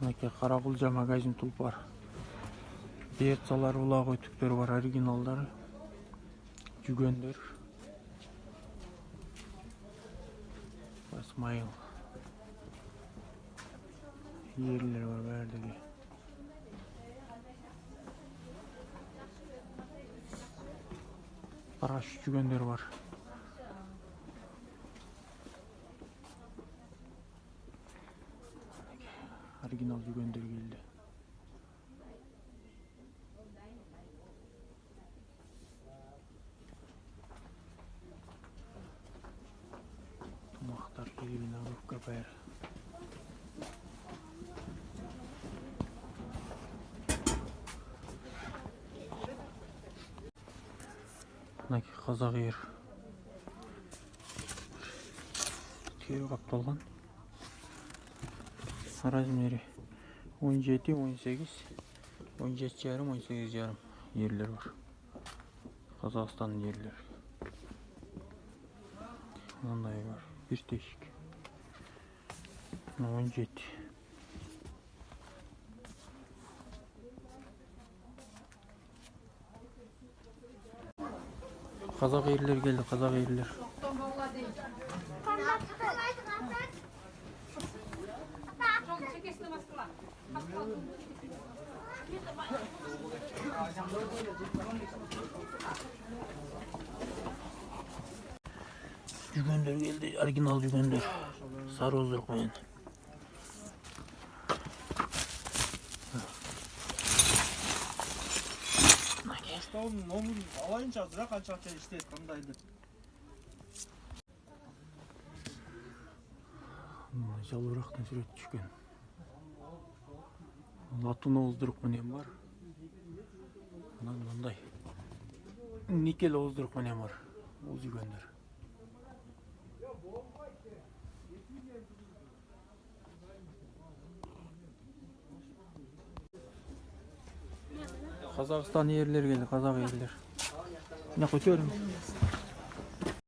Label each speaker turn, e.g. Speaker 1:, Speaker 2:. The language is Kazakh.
Speaker 1: Мынакей Каракулжа магазин тулпар. Берцалар, улак өтүктөр бар, оригиналдары. Жүгөндөр. Смайл. Ерлер бар бәрдігі. Қараш жүгөндөр бар. Оригинал жүгөндөр келді. Тумақтар келген агровка бәрі. Мынакей қазақ ер. Тері қапталған. Размері 17, 18, 17 жарым, 18 жарым ерлер бар. Қазақстан ерлер. Мындай бар. Bir тешік. 17. Қазақ ерлер келді, қазақ ерлер. Жүгөндөр келді, оригинал жүгөндөр. Сары оздырық менен.
Speaker 2: Баштауын номын алайынша азырақ қаншақта іштейді қандайды.
Speaker 1: Жалбырақтан сурет түшкен. Латуна оздырық менен бар. Мындай. Никел оздырық менен бар. Ол жүгөндөр. Қазақстан ерлер келді, қазақ ерлер. Мына көтерім.